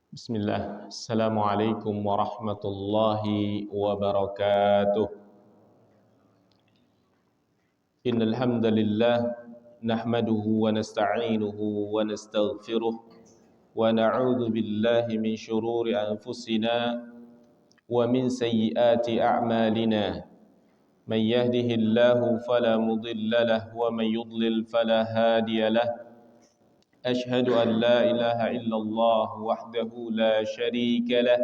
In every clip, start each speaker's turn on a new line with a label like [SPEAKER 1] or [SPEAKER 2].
[SPEAKER 1] Bismillah. Assalamualaikum warahmatullahi wabarakatuh. Innal hamdalillah nahmaduhu wa nasta'inuhu wa nastaghfiruh wa na'udzu billahi min shururi anfusina wa min sayyiati a'malina. Man yahdihillahu fala mudilla lahu wa man yudlil fala hadiya lahu. أشهد أن لا إله إلا الله وحده لا شريك له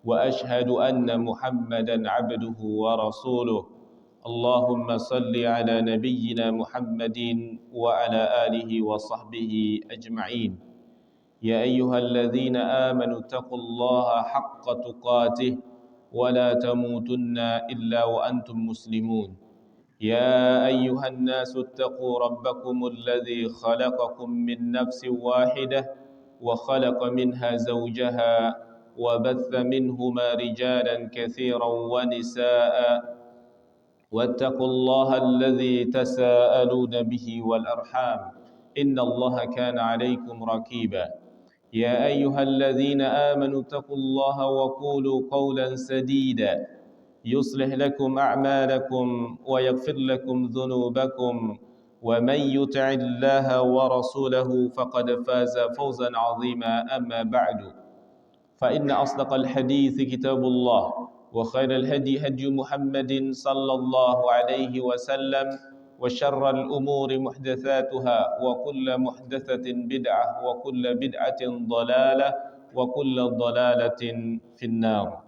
[SPEAKER 1] وأشهد أن محمدا عبده ورسوله اللهم صل على نبينا محمد وعلى آله وصحبه أجمعين يا أيها الذين آمنوا اتقوا الله حق تقاته ولا تموتن إلا وأنتم مسلمون يا أيها الناس اتقوا ربكم الذي خلقكم من نفس واحدة وخلق منها زوجها وبث منهما رجالا كثيرا ونساء واتقوا الله الذي تساءلون به والأرحام إن الله كان عليكم رقيبا يا أيها الذين آمنوا اتقوا الله وقولوا قولا سديدا يصلح لكم أعمالكم ويغفر لكم ذنوبكم ومن يطع الله ورسوله فقد فاز فوزا عظيما أما بعد فإن أصدق الحديث كتاب الله وخير الهدي هدي محمد صلى الله عليه وسلم وشر الأمور محدثاتها وكل محدثة بدعة وكل بدعة ضلالة وكل ضلالة في النار.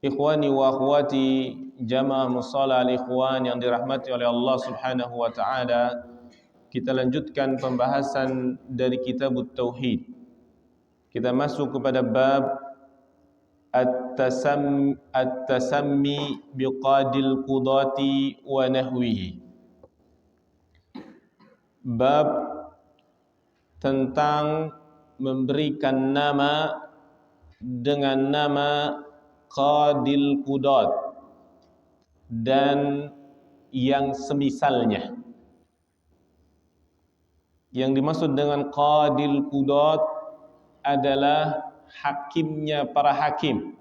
[SPEAKER 1] Ikhwani wa akhwati jamaah musalla al-ikhwan yang dirahmati oleh Allah Subhanahu wa taala, kita lanjutkan pembahasan dari kitab Tauhid. Kita masuk kepada bab at-tasammi biqadil qudati wa nahwihi. Bab tentang memberikan nama dengan nama Qadil Qudat dan yang semisalnya. Yang dimaksud dengan Qadil Qudat adalah hakimnya para hakim.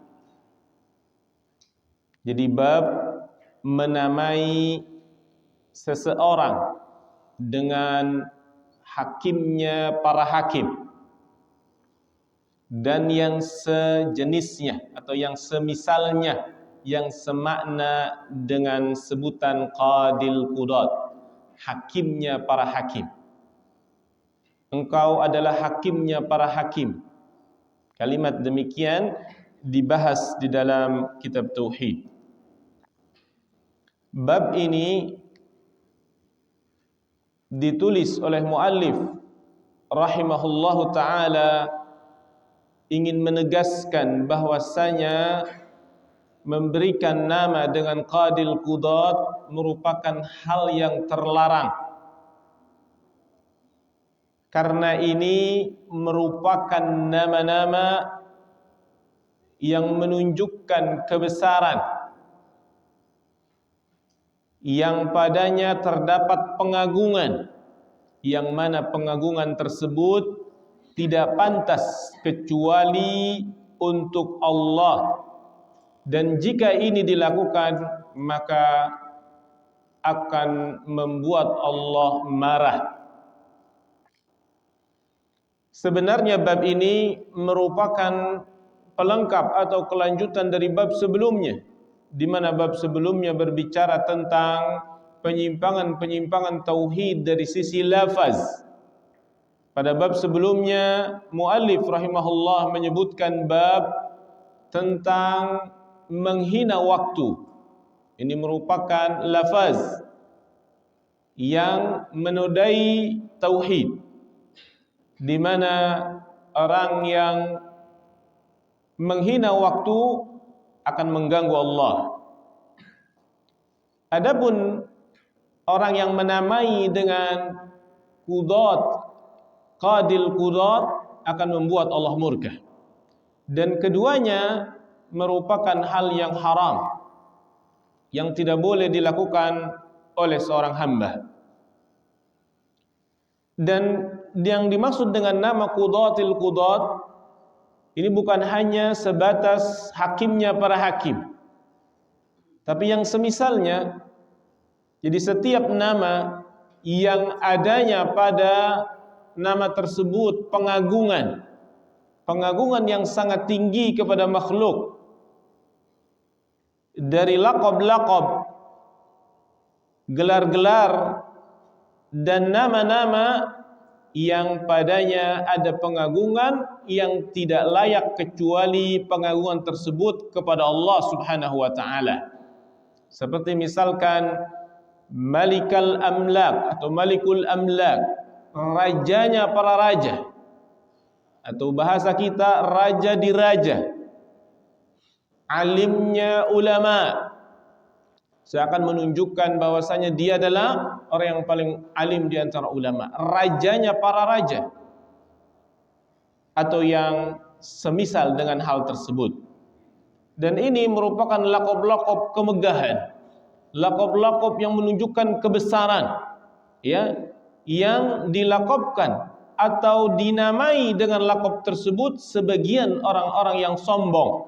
[SPEAKER 1] Jadi bab menamai seseorang dengan hakimnya para hakim dan yang sejenisnya atau yang semisalnya, yang semakna dengan sebutan Qadil Qudat, hakimnya para hakim. Engkau adalah hakimnya para hakim. Kalimat demikian dibahas di dalam kitab Tauhid. Bab ini ditulis oleh muallif rahimahullahu ta'ala ingin menegaskan bahwasanya memberikan nama dengan Qadil Qudat merupakan hal yang terlarang. Karena ini merupakan nama-nama yang menunjukkan kebesaran, yang padanya terdapat pengagungan, yang mana pengagungan tersebut tidak pantas kecuali untuk Allah, dan jika ini dilakukan maka akan membuat Allah marah. Sebenarnya bab ini merupakan pelengkap atau kelanjutan dari bab sebelumnya, di mana bab sebelumnya berbicara tentang penyimpangan-penyimpangan tauhid dari sisi lafaz. Pada bab sebelumnya muallif rahimahullah menyebutkan bab tentang menghina waktu. Ini merupakan lafaz yang menodai tauhid, di mana orang yang menghina waktu akan mengganggu Allah. Adapun orang yang menamai dengan Qudat, Qadil Qudat, akan membuat Allah murka. Dan keduanya merupakan hal yang haram, yang tidak boleh dilakukan oleh seorang hamba. Dan yang dimaksud dengan nama Qudatil Qudat Ini bukan hanya sebatas hakimnya para hakim, tapi yang semisalnya. Jadi setiap nama yang adanya pada nama tersebut pengagungan yang sangat tinggi kepada makhluk, dari laqab-laqab, gelar-gelar, dan nama-nama yang padanya ada pengagungan yang tidak layak kecuali pengagungan tersebut kepada Allah Subhanahu wa taala. Seperti misalkan Malikal Amlak atau Malikul Amlak, rajanya para raja, atau bahasa kita raja di raja. Alimnya ulama, seakan menunjukkan bahwasanya dia adalah orang yang paling alim di antara ulama, rajanya para raja, atau yang semisal dengan hal tersebut. Dan ini merupakan laqab-laqab kemegahan, laqab-laqab yang menunjukkan kebesaran, ya, yang dilaqabkan atau dinamai dengan laqab tersebut sebagian orang-orang yang sombong,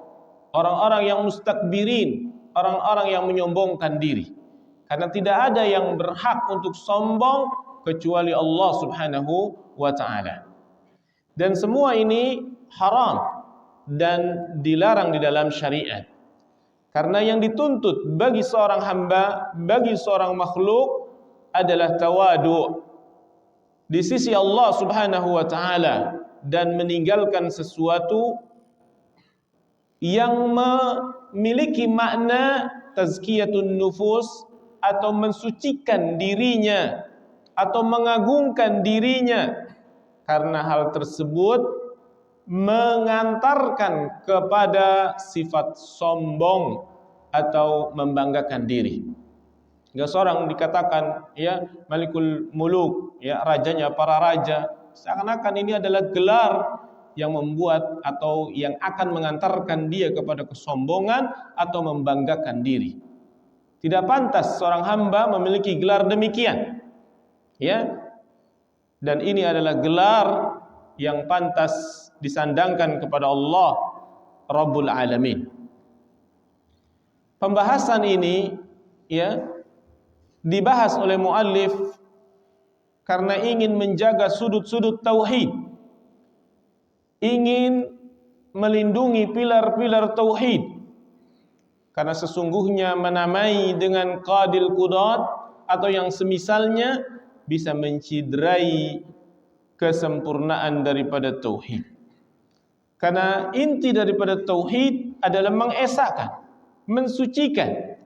[SPEAKER 1] orang-orang yang mustakbirin, orang-orang yang menyombongkan diri. Karena tidak ada yang berhak untuk sombong kecuali Allah Subhanahu wa taala. Dan semua ini haram dan dilarang di dalam syariat. Karena yang dituntut bagi seorang hamba, bagi seorang makhluk adalah tawadu' di sisi Allah Subhanahu wa taala, dan meninggalkan sesuatu yang memiliki makna tazkiyatun nufus atau mensucikan dirinya atau mengagungkan dirinya, karena hal tersebut mengantarkan kepada sifat sombong atau membanggakan diri. Jika seorang dikatakan ya Malikul Muluk, ya rajanya para raja, seakan-akan ini adalah gelar yang membuat atau yang akan mengantarkan dia kepada kesombongan atau membanggakan diri. Tidak pantas seorang hamba memiliki gelar demikian, ya. Dan ini adalah gelar yang pantas disandangkan kepada Allah Rabbul Alamin. Pembahasan ini, ya, dibahas oleh muallif karena ingin menjaga sudut-sudut tauhid, ingin melindungi pilar-pilar tauhid, karena sesungguhnya menamai dengan qadil qudat atau yang semisalnya bisa menciderai kesempurnaan daripada tauhid. Karena inti daripada tauhid adalah mengesahkan, mensucikan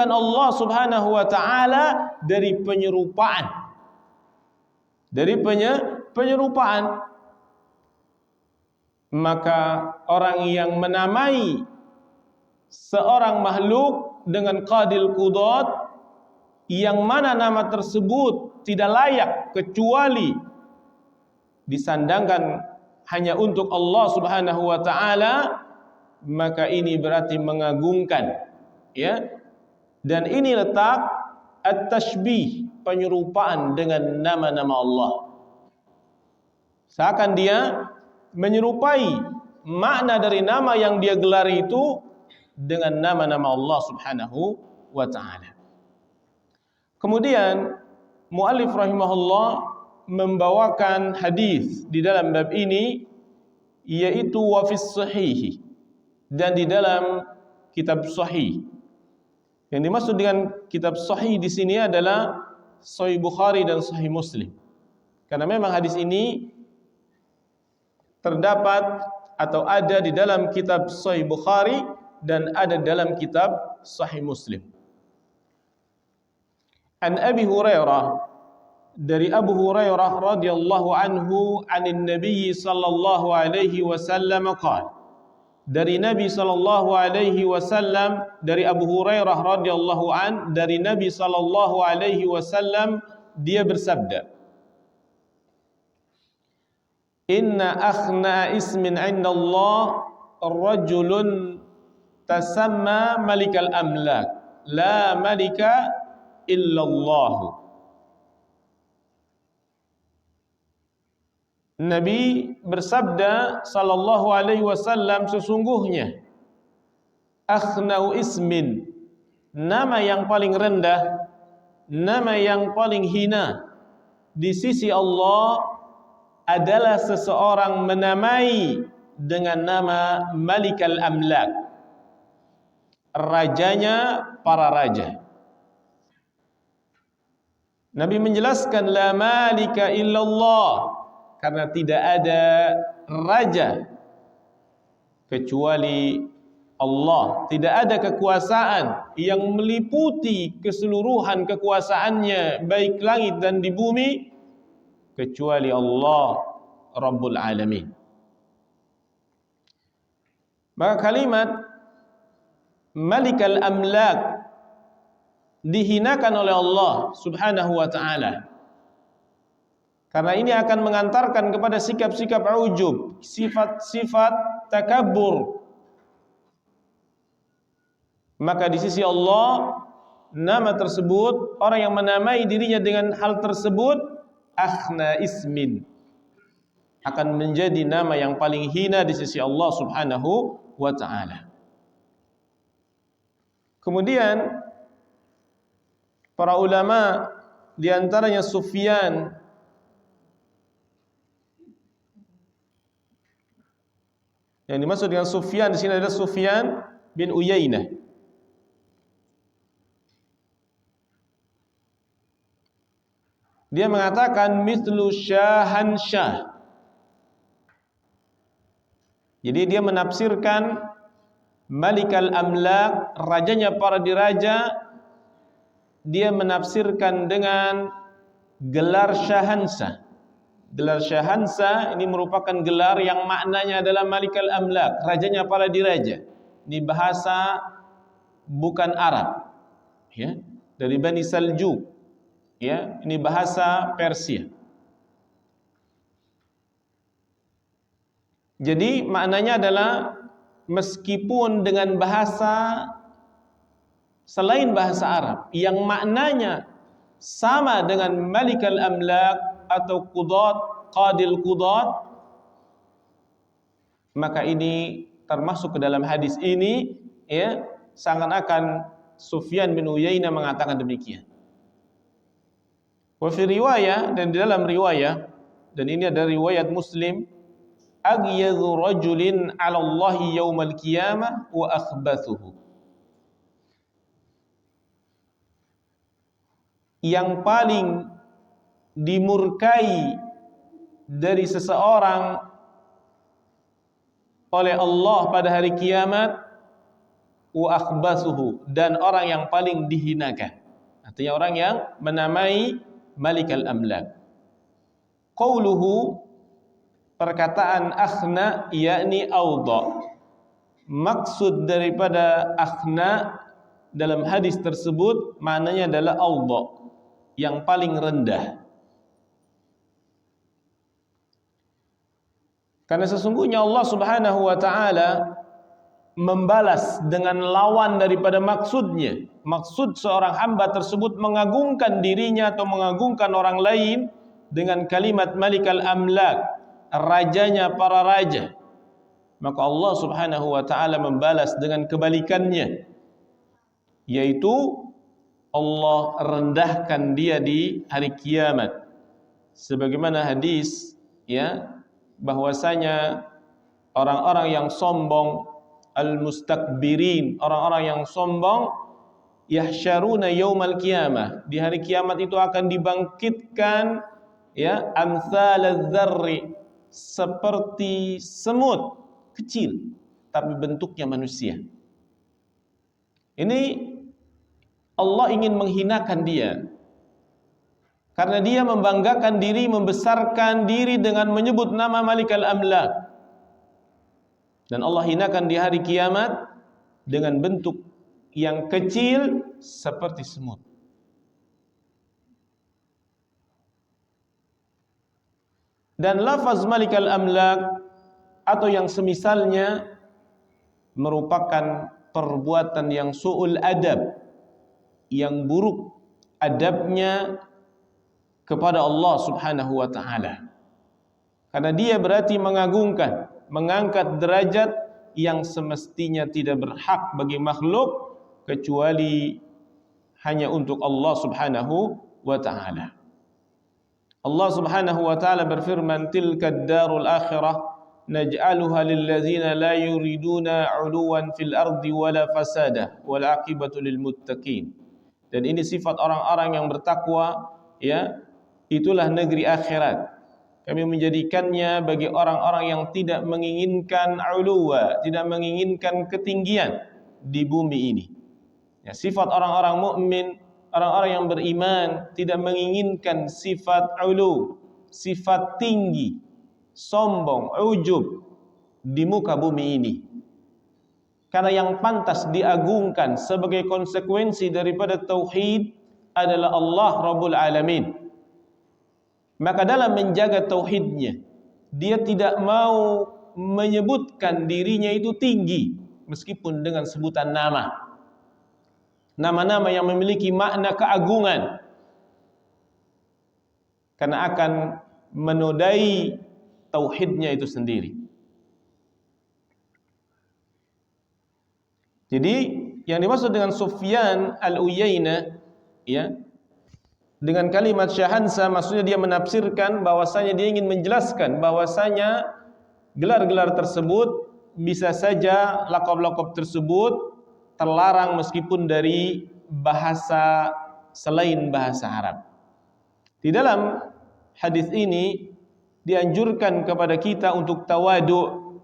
[SPEAKER 1] Allah Subhanahu wa taala dari penyerupaan. Maka orang yang menamai seorang makhluk dengan qadil qudat, yang mana nama tersebut tidak layak kecuali disandangkan hanya untuk Allah Subhanahu wa taala, maka ini berarti mengagungkan, ya. Dan ini letak at-tashbih, penyerupaan dengan nama-nama Allah. Seakan dia menyerupai makna dari nama yang dia gelar itu dengan nama-nama Allah Subhanahu wa taala. Kemudian muallif rahimahullah membawakan hadis di dalam bab ini, yaitu wa fis sahih, dan di dalam kitab sahih. Yang dimaksud dengan kitab sahih di sini adalah Sahih Bukhari dan Sahih Muslim. Karena memang hadis ini terdapat atau ada di dalam kitab Sahih Bukhari dan ada dalam kitab Sahih Muslim. An Abi Hurairah, dari Abu Hurairah radhiyallahu anhu, anin Nabi sallallahu alaihi wasallam qala, dari Nabi sallallahu alaihi wasallam, dari Abu Hurairah radhiyallahu an, dari Nabi sallallahu alaihi wasallam, dia bersabda, inna akhna ismin 'inda Allah rajulun tasamma malikal amlak la malika illallah. Nabi bersabda sallallahu alaihi wasallam, sesungguhnya akhnau ismin, nama yang paling rendah, nama yang paling hina di sisi Allah adalah seseorang menamai dengan nama Malikal Amlak, rajanya para raja. Nabi menjelaskan la malika illallah, karena tidak ada raja kecuali Allah. Tidak ada kekuasaan yang meliputi keseluruhan kekuasaannya baik langit dan di bumi kecuali Allah Rabbul Alamin. Maka kalimat Malikal Amlak dihinakan oleh Allah Subhanahu wa ta'ala, karena ini akan mengantarkan kepada sikap-sikap ujub, sifat-sifat takabur. Maka di sisi Allah, nama tersebut, orang yang menamai dirinya dengan hal tersebut, akhna ismin, akan menjadi nama yang paling hina di sisi Allah Subhanahu wa ta'ala. Kemudian para ulama, di antaranya Sufyan yang dimaksud dengan Sufyan di sini adalah Sufyan bin Uyainah. Dia mengatakan mithlu Syahansyah. Jadi dia menafsirkan Malikal Amlak, rajanya para diraja, dia menafsirkan dengan gelar Syahansah. Gelar Syahansah ini merupakan gelar yang maknanya adalah Malikal Amlak, rajanya para diraja. Ini bahasa bukan Arab, ya, dari Bani Saljuk, ya, ini bahasa Persia. Jadi maknanya adalah meskipun dengan bahasa selain bahasa Arab yang maknanya sama dengan Malikal Amlak atau Qudat, Qadil Qudat, maka ini termasuk ke dalam hadis ini, ya, seakan-akan Sufyan bin Uyainah mengatakan demikian. Wa fi riwayah, dan di dalam riwayah, dan ini ada riwayat Muslim, aghyadhu rajulin 'ala Allahi yaumal qiyamah wa akhbathuhu, yang paling dimurkai dari seseorang oleh Allah pada hari kiamat, wa akhbathuhu, dan orang yang paling dihinakan. Artinya orang yang menamai Malikal Amlak. Qauluhu, perkataan akhna, yakni awda. Maksud daripada akhna dalam hadis tersebut maknanya adalah awda, yang paling rendah. Karena sesungguhnya Allah Subhanahu wa ta'ala membalas dengan lawan daripada maksudnya. Maksud seorang hamba tersebut mengagungkan dirinya atau mengagungkan orang lain dengan kalimat Malikal Amlak, rajanya para raja. Maka Allah Subhanahu wa ta'ala membalas dengan kebalikannya, yaitu Allah rendahkan dia di hari kiamat. Sebagaimana hadis, ya, bahwasanya orang-orang yang sombong, al-mustakbirin, orang-orang yang sombong, yahsyaruna yaumal qiyamah, di hari kiamat itu akan dibangkitkan, ya, amsalaz dzarri, seperti semut kecil tapi bentuknya manusia. Ini Allah ingin menghinakan dia karena dia membanggakan diri, membesarkan diri dengan menyebut nama Malikal Amlak. Dan Allah hinakan di hari kiamat dengan bentuk yang kecil seperti semut. Dan lafaz Malikal Amlak atau yang semisalnya merupakan perbuatan yang su'ul adab, yang buruk adabnya kepada Allah Subhanahu wa ta'ala. Karena dia berarti mengagungkan, mengangkat derajat yang semestinya tidak berhak bagi makhluk kecuali hanya untuk Allah Subhanahu wa taala. Allah Subhanahu wa taala berfirman, "Tilkad darul akhirah naj'aluha lil ladzina la yuriduna 'uluwan fil ardi wala fasada wal 'aqibatu lil muttaqin." Dan ini sifat orang-orang yang bertakwa, ya. Itulah negeri akhirat. Kami menjadikannya bagi orang-orang yang tidak menginginkan 'uluwa, tidak menginginkan ketinggian di bumi ini. Ya, sifat orang-orang mukmin, orang-orang yang beriman tidak menginginkan sifat 'ulu, sifat tinggi, sombong, ujub di muka bumi ini. Karena yang pantas diagungkan sebagai konsekuensi daripada tauhid adalah Allah Rabbul Alamin. Maka dalam menjaga tauhidnya, dia tidak mau menyebutkan dirinya itu tinggi meskipun dengan sebutan nama. Nama-nama yang memiliki makna keagungan, karena akan menodai tauhidnya itu sendiri. Jadi yang dimaksud dengan Sufyan al-Uyainah, ya, dengan kalimat syahansa, maksudnya dia menafsirkan bahwasanya dia ingin menjelaskan bahwasanya gelar-gelar tersebut bisa saja laqab-laqab tersebut terlarang meskipun dari bahasa selain bahasa Arab. Di dalam hadis ini dianjurkan kepada kita untuk tawadu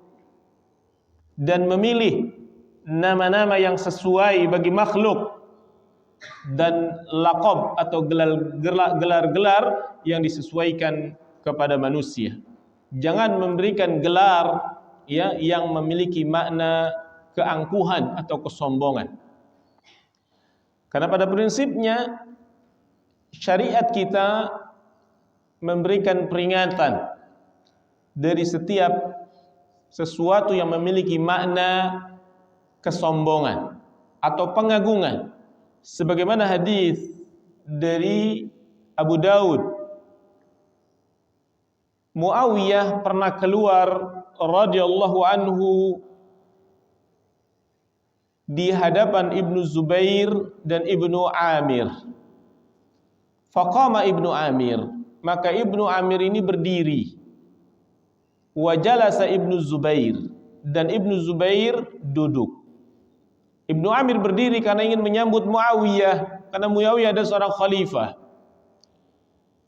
[SPEAKER 1] dan memilih nama-nama yang sesuai bagi makhluk dan laqab atau gelar-gelar yang disesuaikan kepada manusia. Jangan memberikan gelar, ya, yang memiliki makna keangkuhan atau kesombongan. Karena pada prinsipnya syariat kita memberikan peringatan dari setiap sesuatu yang memiliki makna kesombongan atau pengagungan. Sebagaimana hadis dari Abu Daud, Muawiyah pernah keluar radhiyallahu anhu di hadapan Ibnu Zubair dan Ibnu Amir. Faqama Ibnu Amir, maka Ibnu Amir ini berdiri. Wa jalasa Ibnu Zubair, dan Ibnu Zubair duduk. Ibnu Amir berdiri karena ingin menyambut Muawiyah, karena Muawiyah adalah seorang khalifah.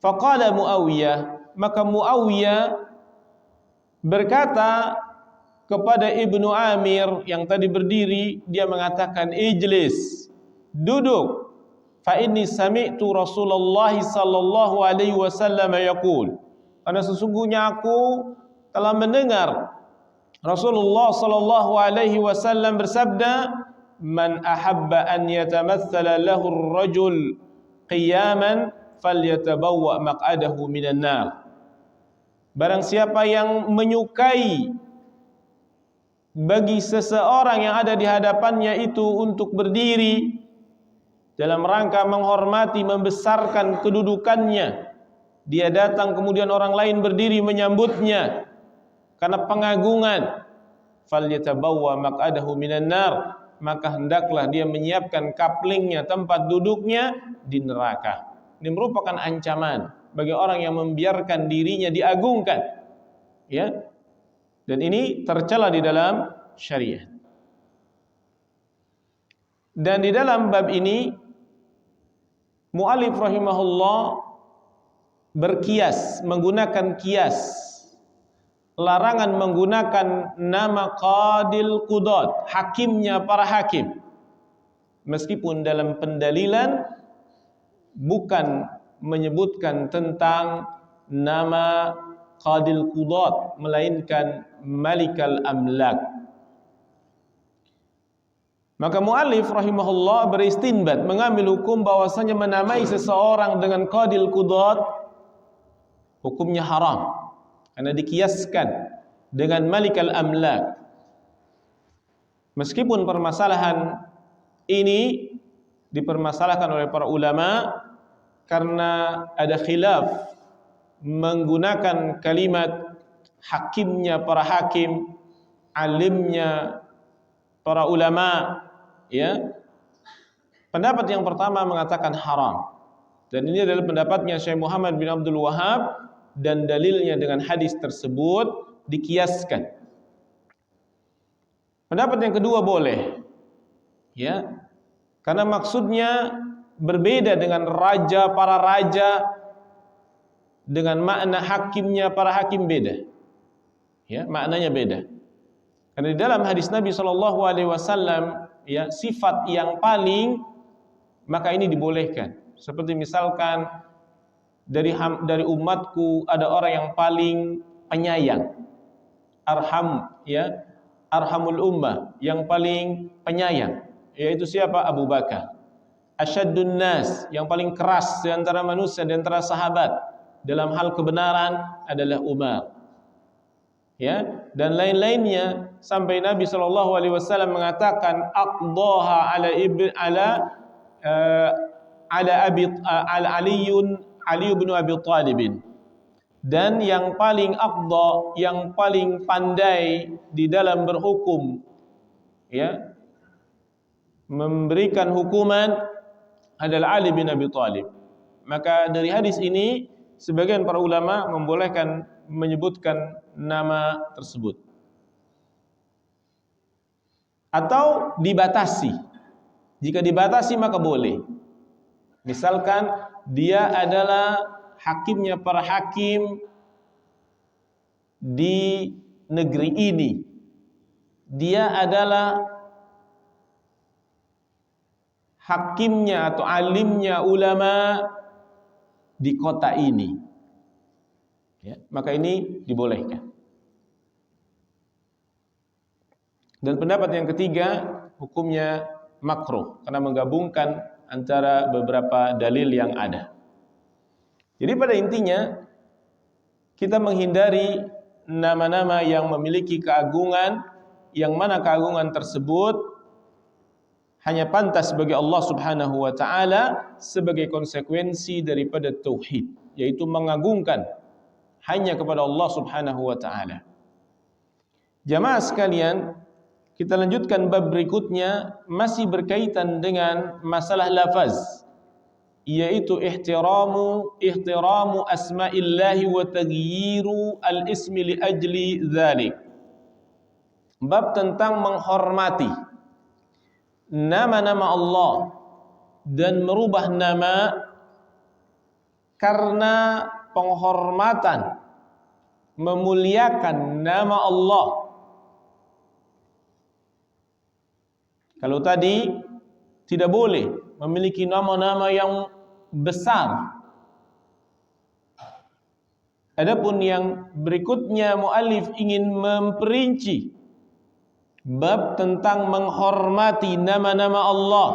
[SPEAKER 1] Faqala Muawiyah, maka Muawiyah berkata kepada Ibnu Amir yang tadi berdiri, dia mengatakan, "Ijlis, duduk. Fa inni sami'tu Rasulullah sallallahu alaihi wasallam yaqul." Karena sesungguhnya aku telah mendengar Rasulullah sallallahu alaihi wasallam bersabda, "Man ahabba an yatamatsala lahu ar-rajul qiyaman falyatabawwa maq'adahu minan nar." Barang siapa yang menyukai bagi seseorang yang ada di hadapannya itu untuk berdiri dalam rangka menghormati, membesarkan kedudukannya, dia datang kemudian orang lain berdiri menyambutnya karena pengagungan, falyatabawwa maq'adahu minan nar, maka hendaklah dia menyiapkan kaplingnya, tempat duduknya di neraka. Ini merupakan ancaman bagi orang yang membiarkan dirinya diagungkan, ya. Dan ini tercela di dalam syariat. Dan di dalam bab ini mu'allif rahimahullah berkias, menggunakan kias, larangan menggunakan nama qadil qudat, hakimnya para hakim, meskipun dalam pendalilan bukan menyebutkan tentang nama qadil qudat, melainkan malikal amlak. Maka mu'allif rahimahullah beristinbat, mengambil hukum bahwasanya menamai seseorang dengan qadil qudat hukumnya haram, karena dikiaskan dengan malikal amlak. Meskipun permasalahan ini dipermasalahkan oleh para ulama karena ada khilaf menggunakan kalimat hakimnya para hakim, alimnya para ulama, ya. Pendapat yang pertama mengatakan haram. Dan ini adalah pendapatnya Syekh Muhammad bin Abdul Wahhab, dan dalilnya dengan hadis tersebut dikiaskan. Pendapat yang kedua boleh, ya, karena maksudnya berbeda dengan para raja, dengan makna hakimnya para hakim beda, ya, maknanya beda. Karena di dalam hadis Nabi SAW, ya, sifat yang paling, maka ini dibolehkan. Seperti misalkan dari umatku ada orang yang paling penyayang, arham, ya, arhamul ummah, yang paling penyayang, yaitu siapa? Abu Bakar. Asyaddun nas, yang paling keras di antara manusia, di antara sahabat dalam hal kebenaran adalah Umar, ya, dan lain-lainnya, sampai Nabi SAW mengatakan aqdaha Ali bin Abi Thalib, dan yang paling aqdha, yang paling pandai di dalam berhukum, ya, memberikan hukuman adalah Ali bin Abi Thalib. Maka dari hadis ini sebagian para ulama membolehkan menyebutkan nama tersebut, atau dibatasi. Jika dibatasi maka boleh. Misalkan dia adalah hakimnya para hakim di negeri ini, dia adalah hakimnya atau alimnya ulama di kota ini, ya, maka ini dibolehkan. Dan pendapat yang ketiga, hukumnya makruh karena menggabungkan antara beberapa dalil yang ada. Jadi pada intinya kita menghindari nama-nama yang memiliki keagungan, yang mana keagungan tersebut hanya pantas bagi Allah Subhanahu wa taala sebagai konsekuensi daripada tauhid, yaitu mengagungkan hanya kepada Allah Subhanahu wa taala. Jamaah sekalian, kita lanjutkan bab berikutnya, masih berkaitan dengan masalah lafaz, yaitu ihtiramu asma'illahi wa taghyiru al-ismi li ajli dzalik. Bab tentang menghormati nama-nama Allah dan merubah nama karena penghormatan, memuliakan nama Allah. Kalau tadi tidak boleh memiliki nama-nama yang besar, adapun yang berikutnya muallif ingin memperinci bab tentang menghormati nama-nama Allah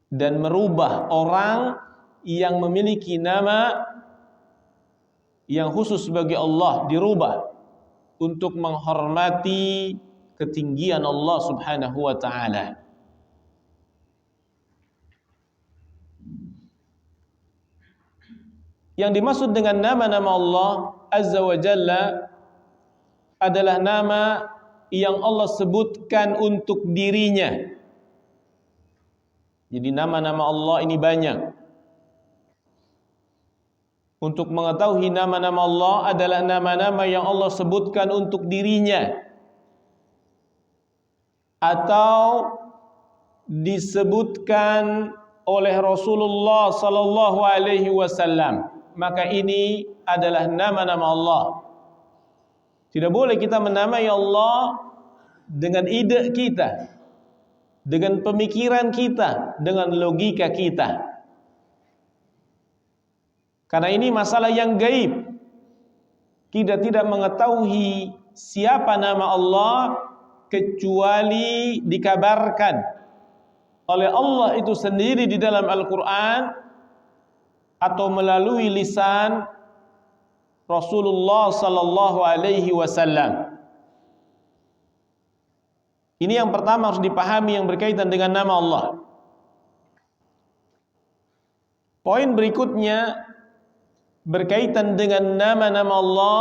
[SPEAKER 1] dan merubah orang yang memiliki nama yang khusus bagi Allah, dirubah untuk menghormati ketinggian Allah Subhanahu wa taala. Yang dimaksud dengan nama-nama Allah Azza wa Jalla adalah nama yang Allah sebutkan untuk dirinya. Jadi nama-nama Allah ini banyak. Untuk mengetahui nama-nama Allah adalah nama-nama yang Allah sebutkan untuk dirinya, atau disebutkan oleh Rasulullah sallallahu alaihi wasallam, maka ini adalah nama-nama Allah. Tidak boleh kita menamai Allah dengan ide kita, dengan pemikiran kita, dengan logika kita. Karena ini masalah yang gaib. Kita tidak mengetahui siapa nama Allah kecuali dikabarkan oleh Allah itu sendiri di dalam Al-Quran atau melalui lisan Rasulullah sallallahu alaihi wasallam. Ini yang pertama harus dipahami yang berkaitan dengan nama Allah. Poin berikutnya berkaitan dengan nama-nama Allah,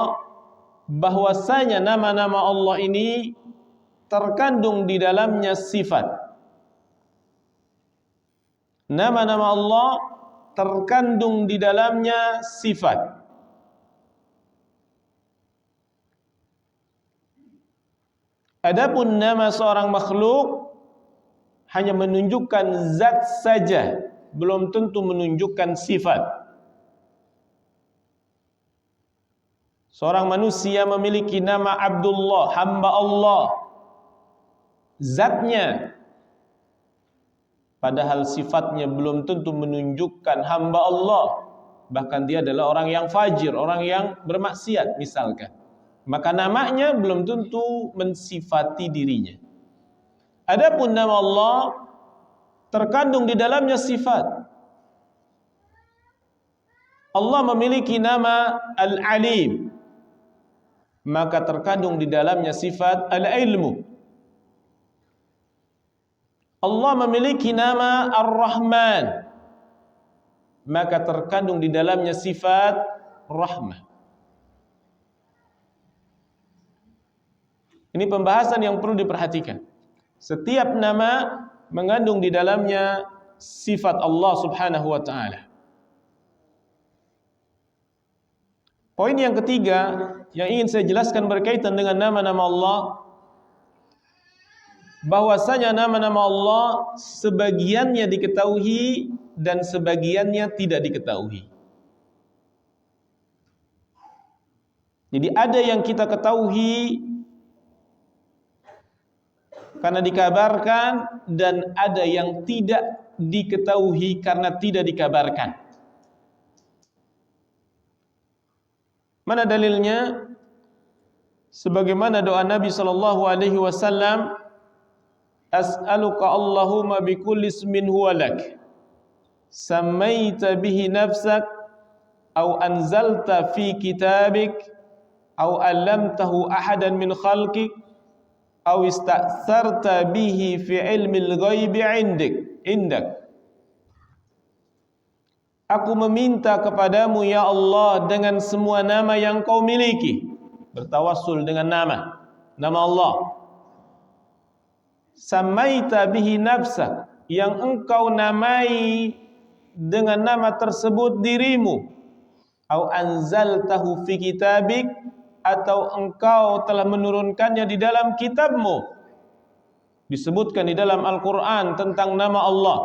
[SPEAKER 1] bahwasanya nama-nama Allah ini terkandung di dalamnya sifat. Nama-nama Allah terkandung di dalamnya sifat. Adapun nama seorang makhluk hanya menunjukkan zat saja, belum tentu menunjukkan sifat. Seorang manusia memiliki nama Abdullah, hamba Allah, zatnya, padahal sifatnya belum tentu menunjukkan hamba Allah. Bahkan dia adalah orang yang fajir, orang yang bermaksiat misalkan. Maka namanya belum tentu mensifati dirinya. Adapun nama Allah terkandung di dalamnya sifat. Allah memiliki nama Al-Alim, maka terkandung di dalamnya sifat Al-Ilmu. Allah memiliki nama Ar-Rahman, maka terkandung di dalamnya sifat Rahmah. Ini pembahasan yang perlu diperhatikan. Setiap nama mengandung di dalamnya sifat Allah Subhanahu wa ta'ala. Poin yang ketiga yang ingin saya jelaskan berkaitan dengan nama-nama Allah, bahwasanya nama-nama Allah sebagiannya diketahui dan sebagiannya tidak diketahui. Jadi ada yang kita ketahui karena dikabarkan, dan ada yang tidak diketahui karena tidak dikabarkan. Mana dalilnya? Sebagaimana doa Nabi sallallahu alaihi wasallam, as'aluka Allahumma bikulli ismin huwa lak, sammaita bihi nafsak, au anzalta fi kitabik, au allamtahu ahadan min khalqik, au ista'sarta bihi fi ilmil ghaibi indak. Aku meminta kepadamu ya Allah dengan semua nama yang kau miliki, bertawassul dengan nama Allah. Samaita bihi nafsak, yang engkau namai dengan nama tersebut dirimu, au anzaltahu fi kitabik, atau engkau telah menurunkannya di dalam kitabmu. Disebutkan di dalam Al-Quran tentang nama Allah.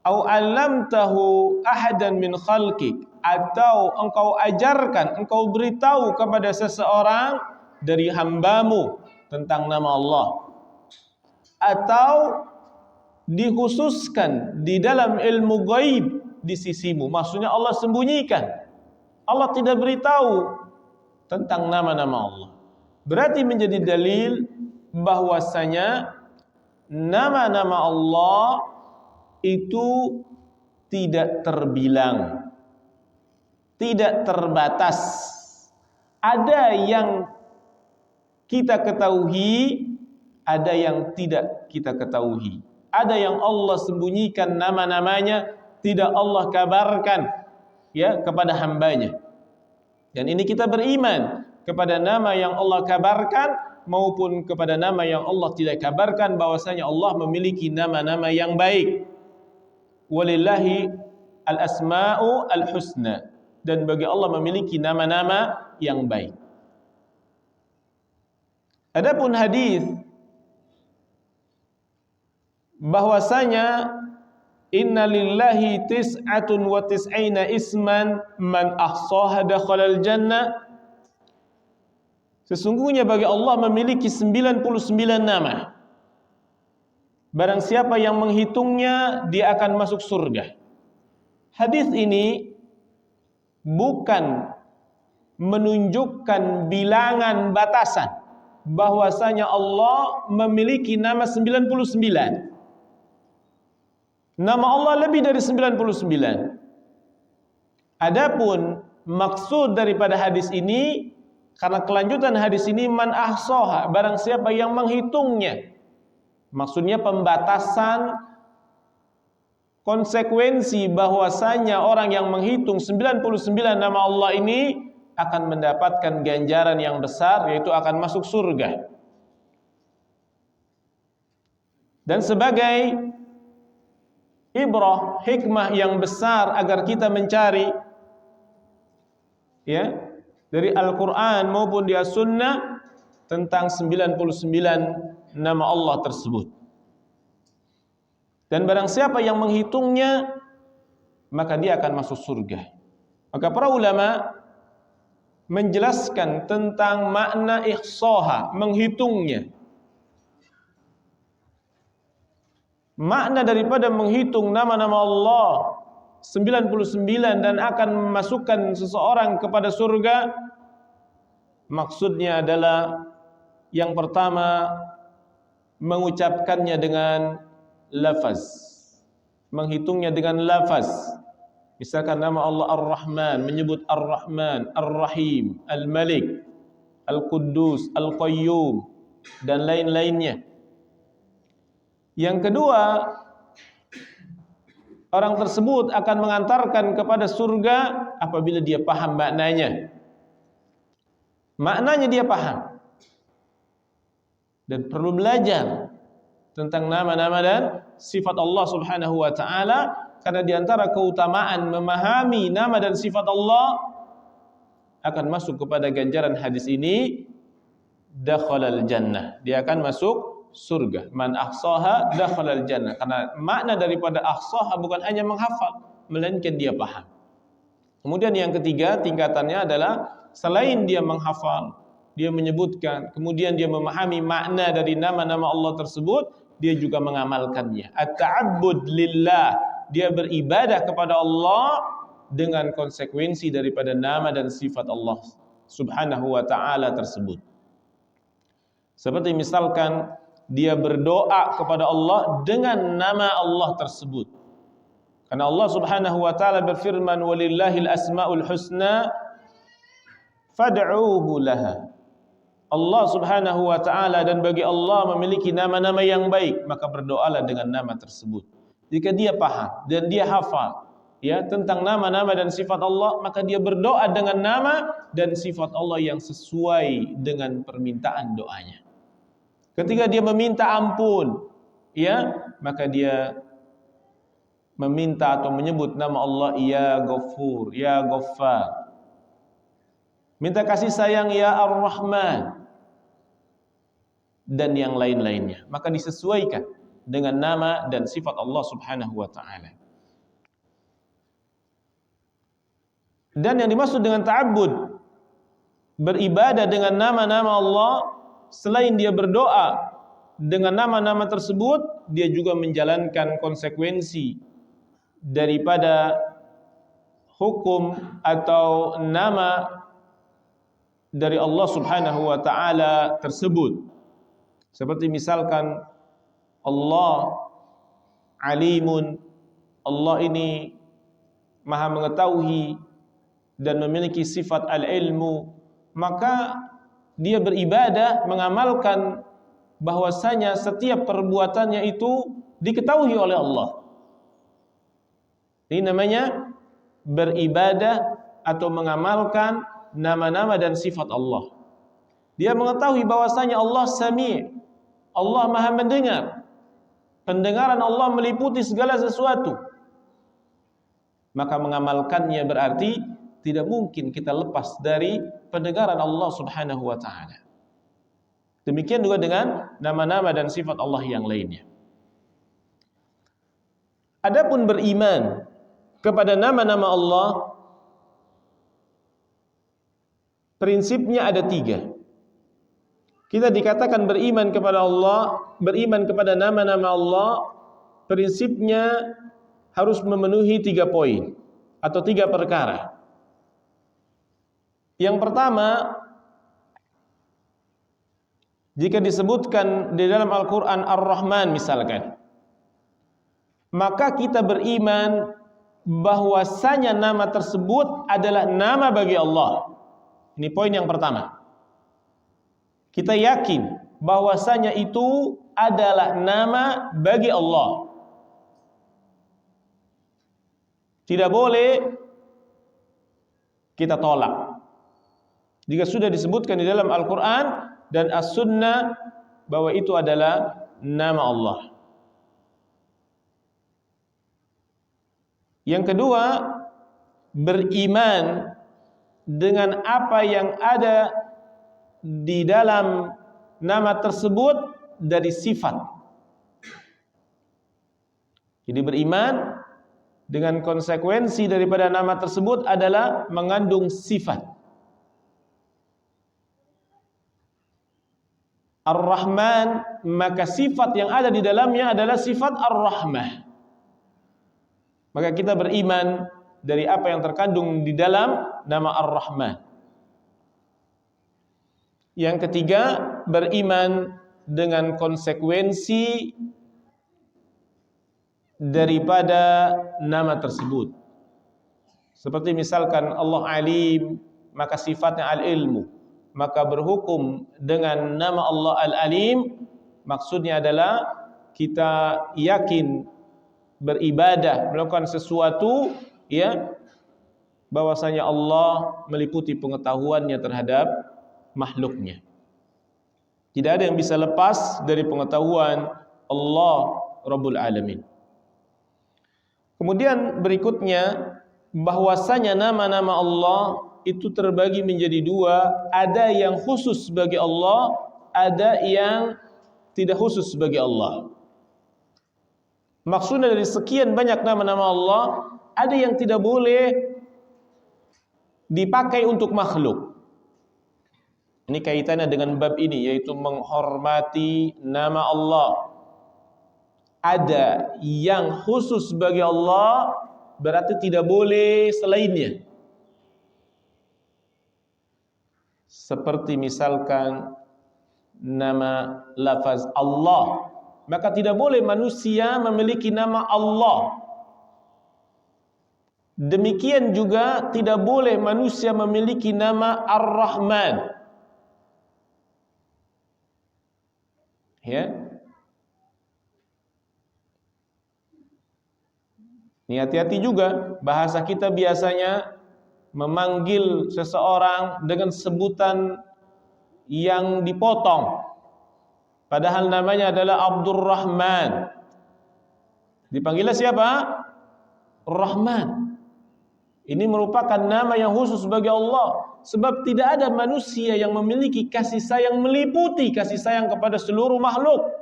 [SPEAKER 1] Au allamtahu ahadan min khalqik, atau engkau ajarkan, engkau beritahu kepada seseorang dari hambamu tentang nama Allah. Atau dikhususkan di dalam ilmu gaib di sisimu. Maksudnya Allah sembunyikan, Allah tidak beritahu tentang nama-nama Allah. Berarti menjadi dalil bahwasanya nama-nama Allah itu tidak terbilang, tidak terbatas. Ada yang kita ketahui, ada yang tidak kita ketahui. Ada yang Allah sembunyikan nama-namanya, tidak Allah kabarkan ya kepada hambanya. Dan ini kita beriman kepada nama yang Allah kabarkan maupun kepada nama yang Allah tidak kabarkan, bahwasanya Allah memiliki nama-nama yang baik. Walillahi al-asma'u al-husna, dan bagi Allah memiliki nama-nama yang baik. Adapun hadis bahwasanya inna lillahi tis'atun wa tis'ina isman man ahsaha dakhalal jannah, sesungguhnya bagi Allah memiliki 99 nama. Barang siapa yang menghitungnya, dia akan masuk surga. Hadis ini bukan menunjukkan bilangan batasan, bahwasanya Allah memiliki nama 99. Nama Allah lebih dari 99. Adapun maksud daripada hadis ini, karena kelanjutan hadis ini, man ahsaha, barang siapa yang menghitungnya. Maksudnya pembatasan konsekuensi bahwasanya orang yang menghitung 99 nama Allah ini akan mendapatkan ganjaran yang besar, yaitu akan masuk surga. Dan sebagai ibrah, hikmah yang besar agar kita mencari ya dari Al-Quran maupun di As-Sunnah tentang 99 nama Allah tersebut. Dan barang siapa yang menghitungnya, maka dia akan masuk surga. Maka para ulama menjelaskan tentang makna ihsaha, menghitungnya. Makna daripada menghitung nama-nama Allah 99 dan akan memasukkan seseorang kepada surga, maksudnya adalah yang pertama, mengucapkannya dengan lafaz, menghitungnya dengan lafaz. Misalkan nama Allah Ar-Rahman, menyebut Ar-Rahman, Ar-Rahim, Al-Malik, Al-Quddus, Al-Qayyum, dan lain-lainnya. Yang kedua, orang tersebut akan mengantarkan kepada surga apabila dia paham maknanya. Maknanya dia paham. Dan perlu belajar tentang nama-nama dan sifat Allah Subhanahu wa ta'ala, karena diantara keutamaan memahami nama dan sifat Allah akan masuk kepada ganjaran hadis ini, dakhalal jannah, dia akan masuk surga. Man ahsaha dakhalal jannah, karena makna daripada ahsaha bukan hanya menghafal, melainkan dia paham. Kemudian yang ketiga tingkatannya adalah selain dia menghafal, dia menyebutkan, kemudian dia memahami makna dari nama-nama Allah tersebut, dia juga mengamalkannya. At-ta'abbud lillah, dia beribadah kepada Allah dengan konsekuensi daripada nama dan sifat Allah Subhanahu wa ta'ala tersebut. Seperti misalkan dia berdoa kepada Allah dengan nama Allah tersebut. Karena Allah Subhanahu wa ta'ala berfirman, walillahil asma'ul husna fad'uuhu laha. Allah Subhanahu wa ta'ala, dan bagi Allah memiliki nama-nama yang baik, maka berdoalah dengan nama tersebut. Jika dia paham dan dia hafal ya tentang nama-nama dan sifat Allah, maka dia berdoa dengan nama dan sifat Allah yang sesuai dengan permintaan doanya. Ketika dia meminta ampun, ya, maka dia meminta atau menyebut nama Allah, ya Ghafur, ya Ghaffar. Minta kasih sayang, ya Ar-Rahman, dan yang lain-lainnya. Maka disesuaikan dengan nama dan sifat Allah Subhanahu wa ta'ala. Dan yang dimaksud dengan ta'abbud, beribadah dengan nama-nama Allah, selain dia berdoa dengan nama-nama tersebut, dia juga menjalankan konsekuensi daripada hukum atau nama dari Allah Subhanahu wa ta'ala tersebut. Seperti misalkan Allah Alimun, Allah ini Maha mengetahui dan memiliki sifat al-ilmu, maka dia beribadah mengamalkan bahwasanya setiap perbuatannya itu diketahui oleh Allah. Ini namanya beribadah atau mengamalkan nama-nama dan sifat Allah. Dia mengetahui bahwasanya Allah Sami', Allah Maha mendengar. Pendengaran Allah meliputi segala sesuatu. Maka mengamalkannya berarti tidak mungkin kita lepas dari pendengaran Allah Subhanahu wa ta'ala. Demikian juga dengan nama-nama dan sifat Allah yang lainnya. Adapun beriman kepada nama-nama Allah, prinsipnya ada 3. Kita dikatakan beriman kepada Allah, beriman kepada nama-nama Allah, prinsipnya harus memenuhi 3 poin atau 3 perkara. Yang pertama, jika disebutkan di dalam Al-Quran Ar-Rahman misalkan, maka kita beriman bahwasanya nama tersebut adalah nama bagi Allah. Ini poin yang pertama. Kita yakin bahwasanya itu adalah nama bagi Allah. tidak boleh kita tolak. Jika sudah disebutkan di dalam Al-Quran dan As-Sunnah bahwa itu adalah nama Allah. Yang kedua, beriman dengan apa yang ada di dalam nama tersebut dari sifat. Jadi beriman dengan konsekuensi daripada nama tersebut adalah mengandung sifat. Ar-Rahman, maka sifat yang ada di dalamnya adalah sifat Ar-Rahmah. Maka kita beriman dari apa yang terkandung di dalam nama Ar-Rahman. Yang ketiga, beriman dengan konsekuensi daripada nama tersebut. Seperti misalkan Allah Alim, maka sifatnya Al-Ilmu. Maka berhukum dengan nama Allah Al-Alim, maksudnya adalah kita yakin beribadah, melakukan sesuatu, ya, bahwasanya Allah meliputi pengetahuannya terhadap makhluknya. Tidak ada yang bisa lepas dari pengetahuan Allah Rabbul Alamin. Kemudian berikutnya, bahwasanya nama-nama Allah itu terbagi menjadi dua, ada yang khusus bagi Allah, ada yang tidak khusus bagi Allah. Maksudnya dari sekian banyak nama-nama Allah, ada yang tidak boleh dipakai untuk makhluk. Ini kaitannya dengan bab ini, yaitu menghormati nama Allah. Ada yang khusus bagi Allah, berarti tidak boleh selainnya. Seperti misalkan nama lafaz Allah, maka tidak boleh manusia memiliki nama Allah. Demikian juga tidak boleh manusia memiliki nama Ar-Rahman. Ya. Ini hati-hati juga, bahasa kita biasanya memanggil seseorang dengan sebutan yang dipotong, padahal namanya adalah Abdurrahman. Dipanggilnya siapa? Rahman. Ini merupakan nama yang khusus bagi Allah, sebab tidak ada manusia yang memiliki kasih sayang meliputi kasih sayang kepada seluruh makhluk.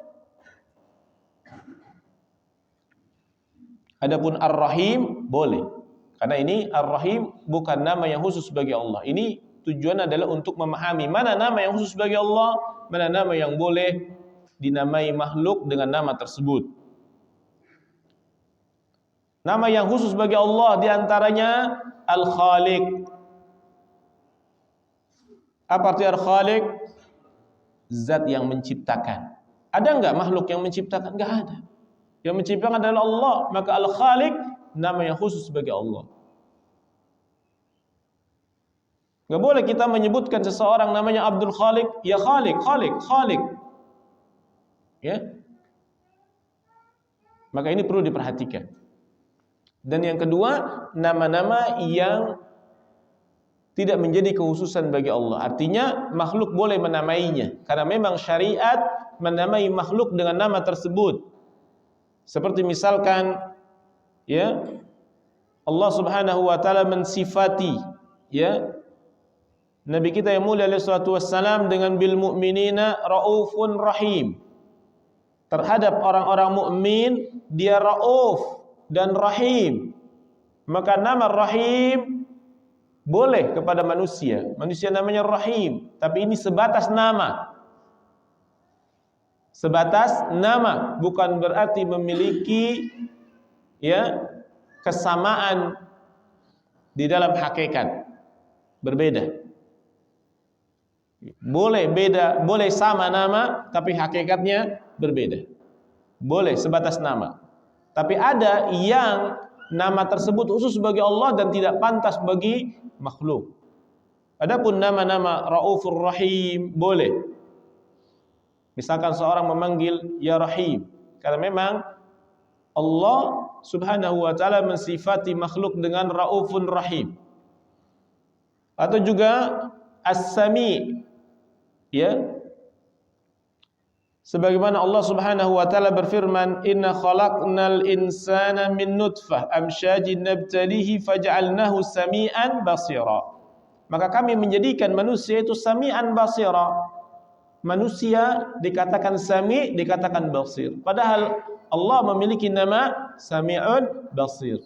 [SPEAKER 1] Adapun Ar-Rahim boleh, karena ini Ar-Rahim bukan nama yang khusus bagi Allah. Ini tujuan adalah untuk memahami mana nama yang khusus bagi Allah, mana nama yang boleh dinamai makhluk dengan nama tersebut. Nama yang khusus bagi Allah diantaranya Al-Khaliq. Apa arti Al-Khaliq? Zat yang menciptakan. Ada enggak makhluk yang menciptakan? Enggak ada. Yang menciptakan adalah Allah. Maka Al-Khaliq nama yang khusus bagi Allah. Enggak boleh kita menyebutkan seseorang namanya Abdul Khaliq, ya Khaliq, Khaliq, Khaliq. Ya. Maka ini perlu diperhatikan. Dan yang kedua, nama-nama yang tidak menjadi kekhususan bagi Allah. Artinya makhluk boleh menamainya, karena memang syariat menamai makhluk dengan nama tersebut. Seperti misalkan, ya, Allah Subhanahu wa taala mensifati, ya, Nabi kita yang mulia alaihi salatu wassalam dengan bil mu'minina raufun rahim. Terhadap orang-orang mukmin dia rauf dan rahim. Maka nama rahim boleh kepada manusia. Manusia namanya rahim, tapi ini sebatas nama. Sebatas nama, bukan berarti memiliki, ya, kesamaan di dalam hakikat. Berbeda. Boleh beda, boleh sama nama tapi hakikatnya berbeda. Boleh sebatas nama. Tapi ada yang nama tersebut khusus bagi Allah dan tidak pantas bagi makhluk. Adapun nama-nama Raufur Rahim boleh. Misalkan seorang memanggil ya Rahim, karena memang Allah Subhanahu wa taala mensifati makhluk dengan Raufun Rahim. Atau juga As-Sami, ya. Sebagaimana Allah Subhanahu wa taala berfirman, "Inna khalaqnal insana min nutfah amsyajin nabtalihi faj'alnahu samian basira." Maka kami menjadikan manusia itu samian basira. Manusia dikatakan sami, dikatakan basir. Padahal Allah memiliki nama Sami'un Basir.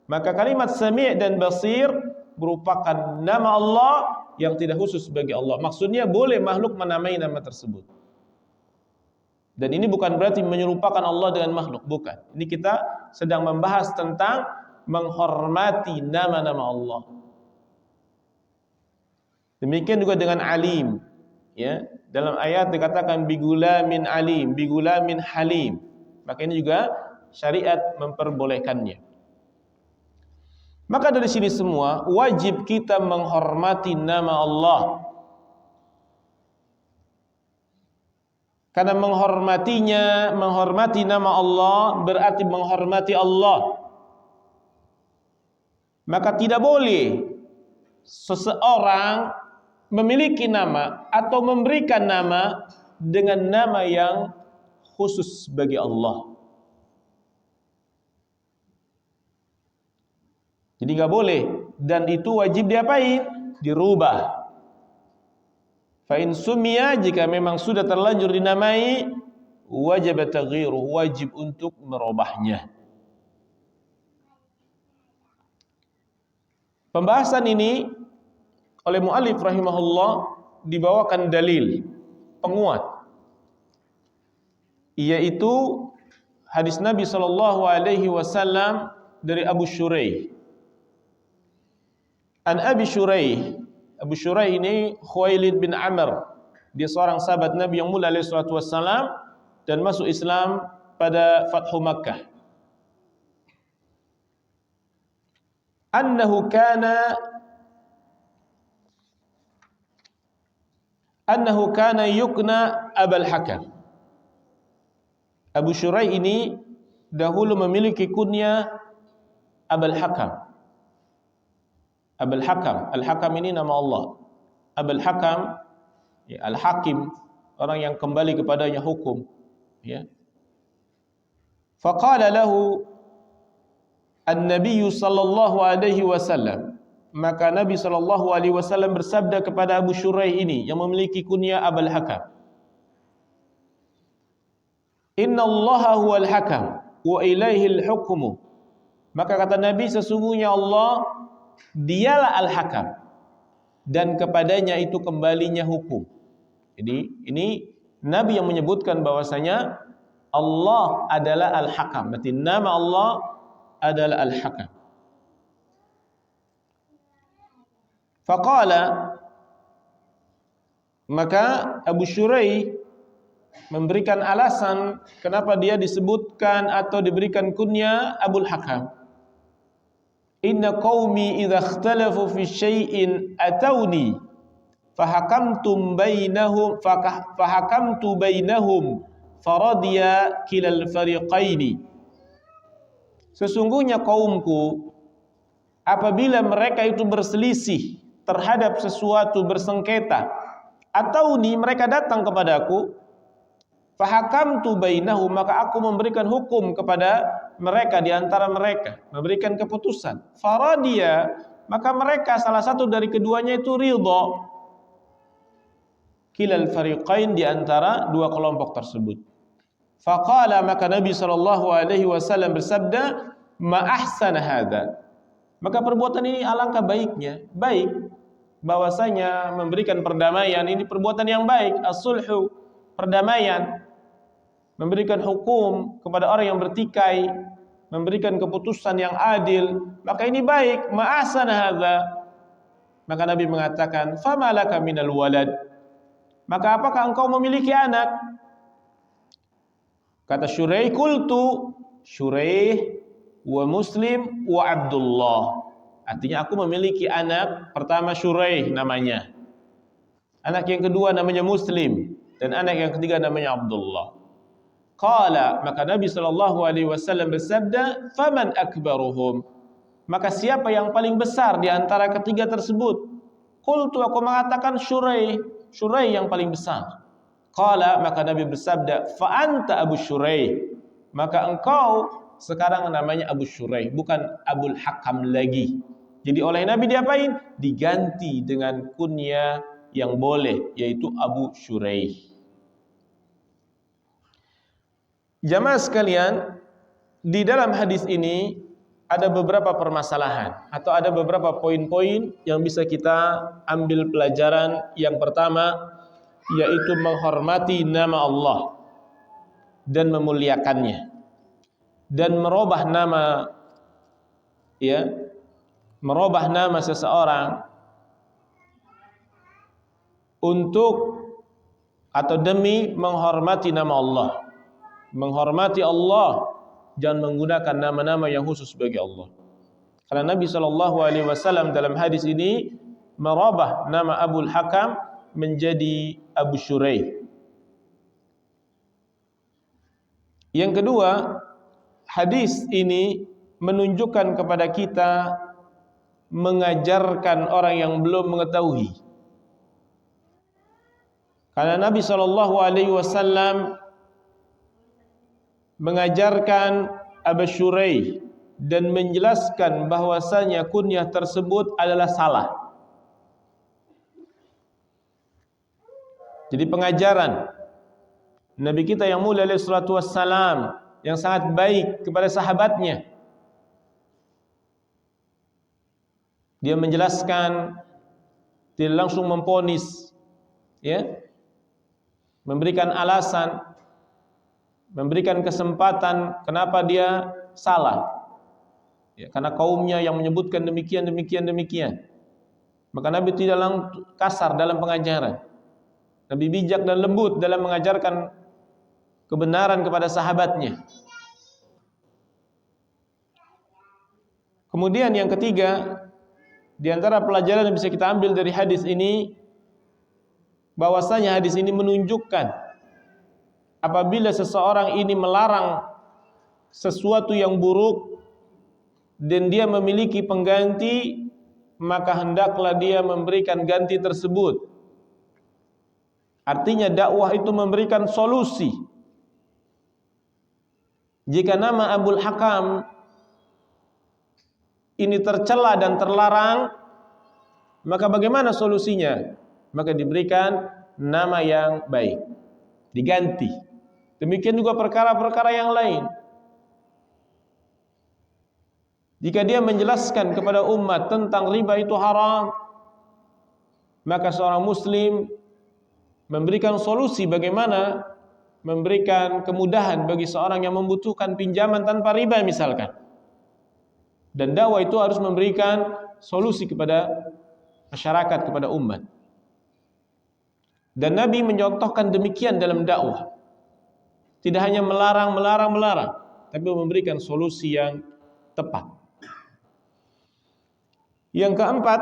[SPEAKER 1] Maka kalimat Sami' dan Basir merupakan nama Allah yang tidak khusus bagi Allah. Maksudnya boleh makhluk menamai nama tersebut. Dan ini bukan berarti menyerupakan Allah dengan makhluk, bukan. Ini kita sedang membahas tentang menghormati nama-nama Allah. Demikian juga dengan alim, ya. Dalam ayat dikatakan bigulamin alim, bigulamin halim. Maka ini juga syariat memperbolehkannya. Maka dari sini semua wajib kita menghormati nama Allah. Karena menghormati nama Allah berarti menghormati Allah. Maka tidak boleh seseorang memiliki nama atau memberikan nama dengan nama yang khusus bagi Allah. Jadi nggak boleh, dan itu wajib diapain? Dirubah. Fa in sumiya, jika memang sudah terlanjur dinamai, wajib taghyiruh, wajib untuk merubahnya. Pembahasan ini oleh muallif rahimahullah dibawakan dalil penguat, yaitu hadis Nabi sallallahu alaihi wasallam dari Abu Shuraih. An Abi Shuraih, Abu Shuraih ini Khuwailid bin Amr. Dia seorang sahabat Nabi yang mulia alaihi salatu wassalam dan masuk Islam pada Fathu Makkah. Annahu kana yukna Abul Hakam. Abu Shuraih ini dahulu memiliki kunya Abul Hakam. Abul Hakam, Al-Hakam ini nama Allah. Abul Hakam, ya, Al-Hakim, orang yang kembali kepadanya hukum, ya. Faqala lahu An-Nabiy sallallahu alaihi wasallam. Maka Nabi sallallahu alaihi wasallam bersabda kepada Abu Shuraih ini yang memiliki kunya Abul Hakam, "Inna Allaha huwal hakam wa ilaihil hukmu." Maka kata Nabi, sesungguhnya Allah dialah Al-Hakam dan kepadanya itu kembalinya hukum. Jadi ini Nabi yang menyebutkan bahwasanya Allah adalah Al-Hakam. Berarti nama Allah adalah Al-Hakam. Faqala, maka Abu Shuraih memberikan alasan kenapa dia disebutkan atau diberikan kunya Abul Hakam. Inna qaumi idza ikhtalafu fi syai'in atawni fahakamtu bainahum faradiya kilal fariqaini. Sesungguhnya kaumku apabila mereka itu berselisih terhadap sesuatu, bersengketa, atawni, mereka datang kepadaku, fahakamtu bainahum, maka aku memberikan hukum kepada mereka, di antara mereka, memberikan keputusan. Faradiya, maka mereka salah satu dari keduanya itu ridha. Kilal fariqain, di antara dua kelompok tersebut. Faqala, maka Nabi sallallahu alaihi wasallam bersabda, ma ahsana hadza. Maka perbuatan ini alangkah baiknya, baik bahwasanya memberikan perdamaian ini perbuatan yang baik, as-sulhu, perdamaian. Memberikan hukum kepada orang yang bertikai, memberikan keputusan yang adil, maka ini baik. Ma'asana hadza. Maka Nabi mengatakan, famalaka minal walad, maka apakah engkau memiliki anak? Kata Shuraih, qultu, Shuraih wa Muslim wa Abdullah. Artinya aku memiliki anak, pertama Shuraih namanya, anak yang kedua namanya Muslim, dan anak yang ketiga namanya Abdullah. Qala, maka Nabi SAW bersabda, faman akbaruhum, maka siapa yang paling besar di antara ketiga tersebut? Qultu, aku mengatakan Syurai yang paling besar. Qala, maka Nabi bersabda, fa anta Abu Syurai, maka engkau sekarang namanya Abu Syurai, bukan Abul Hakam lagi. Jadi oleh Nabi diapain? Diganti dengan kunya yang boleh, yaitu Abu Syurai. Jamaah sekalian, di dalam hadis ini ada beberapa permasalahan atau ada beberapa poin-poin yang bisa kita ambil pelajaran. Yang pertama yaitu menghormati nama Allah dan memuliakannya, dan merubah nama seseorang untuk atau demi menghormati nama Allah. Menghormati Allah, jangan menggunakan nama-nama yang khusus bagi Allah. Karena Nabi SAW dalam hadis ini merubah nama Abul Hakam menjadi Abu Syurai. Yang kedua, hadis ini menunjukkan kepada kita mengajarkan orang yang belum mengetahui. Karena Nabi SAW mengajarkan Abu Syurai dan menjelaskan bahwasanya kunyah tersebut adalah salah. Jadi pengajaran Nabi kita yang mulia alaihi salatu wassalam yang sangat baik kepada sahabatnya, dia menjelaskan, tidak langsung memponis, memberikan alasan, memberikan kesempatan kenapa dia salah. Karena kaumnya yang menyebutkan demikian. Maka Nabi tidak langsung kasar dalam pengajaran. Nabi bijak dan lembut dalam mengajarkan kebenaran kepada sahabatnya. Kemudian yang ketiga, di antara pelajaran yang bisa kita ambil dari hadis ini, bahwasanya hadis ini menunjukkan apabila seseorang ini melarang sesuatu yang buruk dan dia memiliki pengganti, maka hendaklah dia memberikan ganti tersebut. Artinya dakwah itu memberikan solusi. Jika nama Abul Hakam ini tercela dan terlarang, maka bagaimana solusinya? Maka diberikan nama yang baik, diganti. Demikian juga perkara-perkara yang lain. Jika dia menjelaskan kepada umat tentang riba itu haram, maka seorang muslim memberikan solusi bagaimana memberikan kemudahan bagi seorang yang membutuhkan pinjaman tanpa riba misalkan. Dan dakwah itu harus memberikan solusi kepada masyarakat, kepada umat. Dan Nabi mencontohkan demikian dalam dakwah. Tidak hanya melarang, tapi memberikan solusi yang tepat. Yang keempat,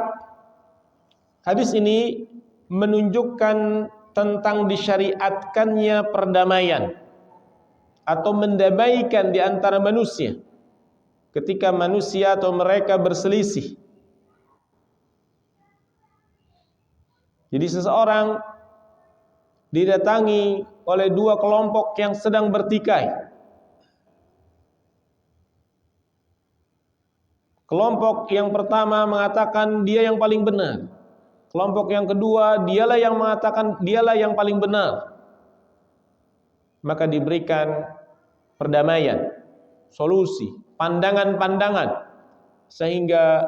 [SPEAKER 1] hadis ini menunjukkan tentang disyariatkannya perdamaian atau mendamaikan di antara manusia ketika manusia atau mereka berselisih. Jadi seseorang didatangi oleh dua kelompok yang sedang bertikai. Kelompok yang pertama mengatakan dia yang paling benar. Kelompok yang kedua, dialah yang mengatakan dialah yang paling benar. Maka diberikan perdamaian, solusi, pandangan-pandangan, sehingga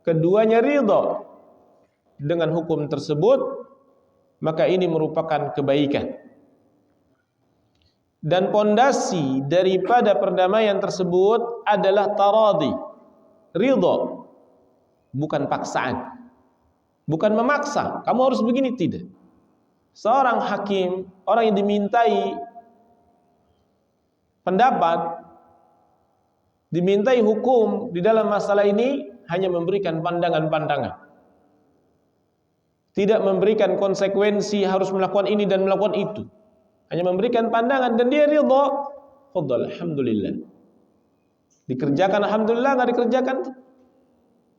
[SPEAKER 1] keduanya ridha dengan hukum tersebut, maka ini merupakan kebaikan. Dan pondasi daripada perdamaian tersebut adalah taradi, ridha, bukan paksaan. Bukan memaksa, kamu harus begini, tidak. Seorang hakim, orang yang dimintai pendapat, dimintai hukum di dalam masalah ini, hanya memberikan pandangan-pandangan. Tidak memberikan konsekuensi harus melakukan ini dan melakukan itu. hanya memberikan pandangan dan dia ridha, fadhal, alhamdulillah. Dikerjakan alhamdulillah, enggak dikerjakan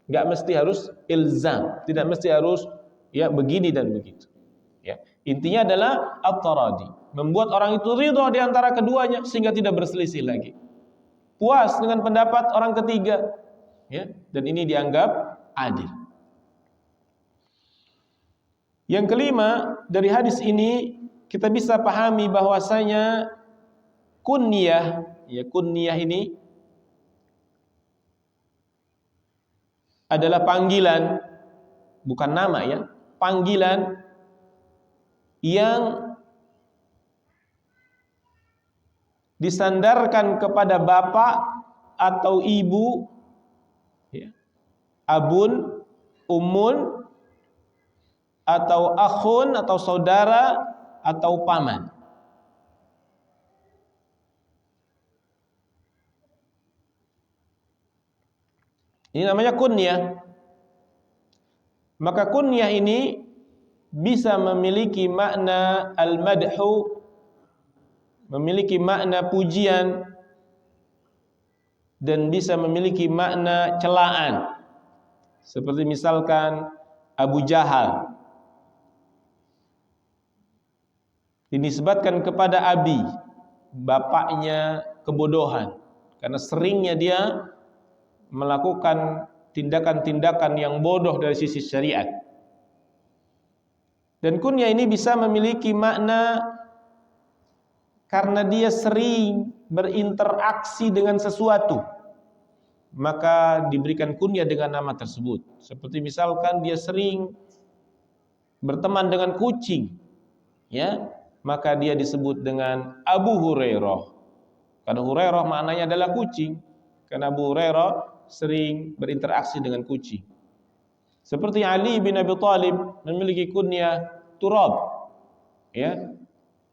[SPEAKER 1] enggak mesti harus ilzam, tidak mesti harus ya begini dan begitu. Ya, intinya adalah at-taradi, membuat orang itu ridha di antara keduanya sehingga tidak berselisih lagi. Puas dengan pendapat orang ketiga, ya, dan ini dianggap adil. Yang kelima, dari hadis ini kita bisa pahami bahwasanya kunyah, ya kunyah ini adalah panggilan, bukan nama ya, panggilan yang disandarkan kepada bapak atau ibu, ya, abun, ummun, atau akhun, atau saudara, atau paman. Ini namanya kunyah. Maka kunyah ini bisa memiliki makna al-madhu, memiliki makna pujian, dan bisa memiliki makna celaan. Seperti misalkan Abu Jahal dinisbatkan kepada abi, bapaknya kebodohan, karena seringnya dia melakukan tindakan-tindakan yang bodoh dari sisi syariat. Dan kunyah ini bisa memiliki makna karena dia sering berinteraksi dengan sesuatu, maka diberikan kunyah dengan nama tersebut. Seperti misalkan dia sering berteman dengan kucing, ya, maka dia disebut dengan Abu Hurairah. Karena Hurairah maknanya adalah kucing, karena Abu Hurairah sering berinteraksi dengan kucing. Seperti Ali bin Abi Thalib memiliki kunyah Turab, ya,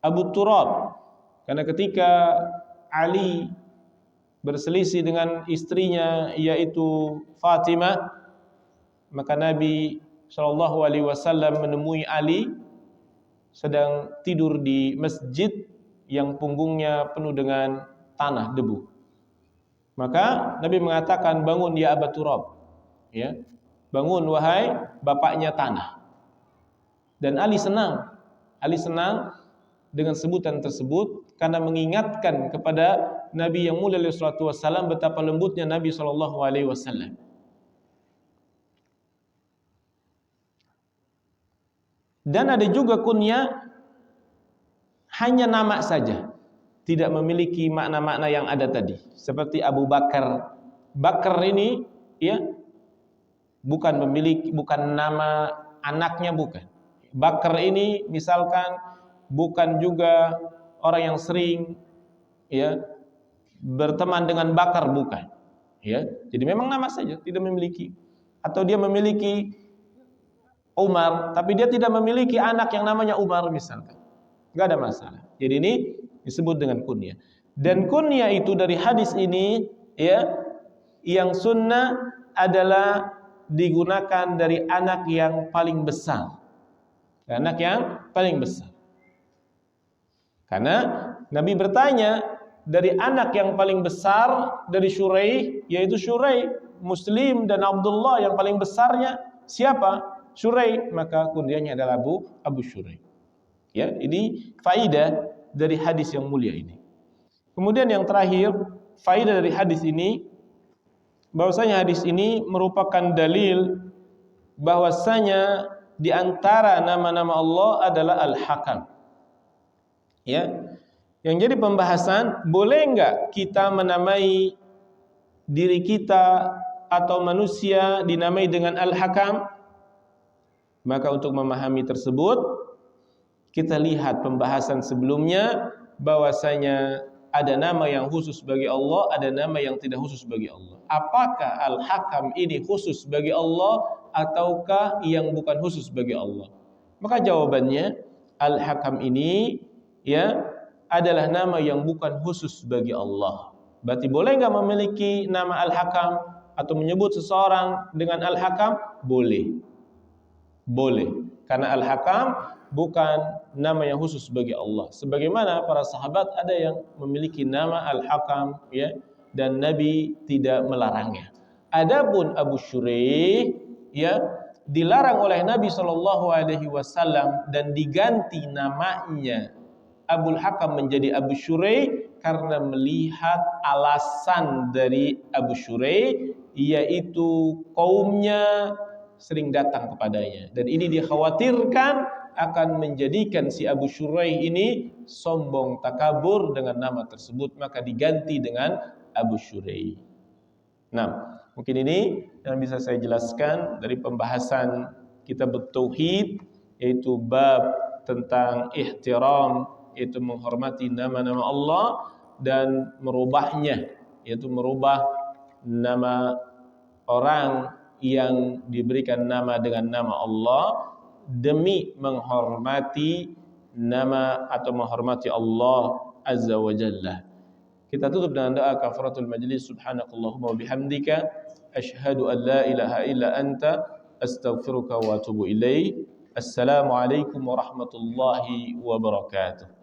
[SPEAKER 1] Abu Turab, karena ketika Ali berselisih dengan istrinya yaitu Fatimah, maka Nabi SAW menemui Ali sedang tidur di masjid yang punggungnya penuh dengan tanah, debu. Maka Nabi mengatakan, bangun ya Aba Turab, ya, bangun wahai bapaknya tanah. Dan Ali senang dengan sebutan tersebut karena mengingatkan kepada Nabi yang mulia sallallahu alaihi wasallam betapa lembutnya Nabi sallallahu alaihi wasallam. Dan ada juga kunyah hanya nama saja, tidak memiliki makna-makna yang ada tadi. Seperti Abu Bakar. Bakar ini ya bukan nama anaknya, bukan. Bakar ini misalkan bukan juga orang yang sering ya berteman dengan bakar, bukan. Ya, jadi memang nama saja, tidak memiliki. Atau dia memiliki Umar, tapi dia tidak memiliki anak yang namanya Umar misalkan. Enggak ada masalah. Jadi ini disebut dengan kunyah. Dan kunyah itu dari hadis ini ya, yang sunnah adalah digunakan dari anak yang paling besar. Anak yang paling besar. Karena Nabi bertanya dari anak yang paling besar dari Syuraih, yaitu Syuraih, Muslim dan Abdullah, yang paling besarnya siapa? Syuraih, maka kunyahnya adalah Abu Syuraih. Ya, ini faidah dari hadis yang mulia ini. Kemudian yang terakhir, faidah dari hadis ini, bahwasanya hadis ini merupakan dalil bahwasanya di antara nama-nama Allah adalah Al-Hakam. Ya. Yang jadi pembahasan, boleh enggak kita menamai diri kita atau manusia dinamai dengan Al-Hakam? Maka untuk memahami tersebut, kita lihat pembahasan sebelumnya bahwasanya ada nama yang khusus bagi Allah, ada nama yang tidak khusus bagi Allah. Apakah Al-Hakam ini khusus bagi Allah ataukah yang bukan khusus bagi Allah? Maka jawabannya, Al-Hakam ini ya adalah nama yang bukan khusus bagi Allah. Berarti boleh enggak memiliki nama Al-Hakam atau menyebut seseorang dengan Al-Hakam? Boleh. Boleh. Karena Al-Hakam bukan nama yang khusus bagi Allah. Sebagaimana para sahabat ada yang memiliki nama Al-Hakam, ya, dan Nabi tidak melarangnya. Adapun Abu Shuraih, ya, dilarang oleh Nabi Shallallahu Alaihi Wasallam dan diganti namanya Abul Hakam menjadi Abu Shuraih karena melihat alasan dari Abu Shuraih, yaitu kaumnya sering datang kepadanya, dan ini dikhawatirkan akan menjadikan si Abu Shuraih ini sombong takabur dengan nama tersebut, maka diganti dengan Abu Shuraih. Nah, mungkin ini yang bisa saya jelaskan dari pembahasan kitab Tauhid, yaitu bab tentang ihtiram, yaitu menghormati nama-nama Allah dan merubahnya, yaitu merubah nama orang yang diberikan nama dengan nama Allah demi menghormati nama atau menghormati Allah Azza wa Jalla. Kita tutup dengan doa kafaratul majlis. Subhanakallahumma wa bihamdika asyhadu an la ilaha illa anta astaghfiruka wa atubu ilaik. Assalamualaikum warahmatullahi wabarakatuh.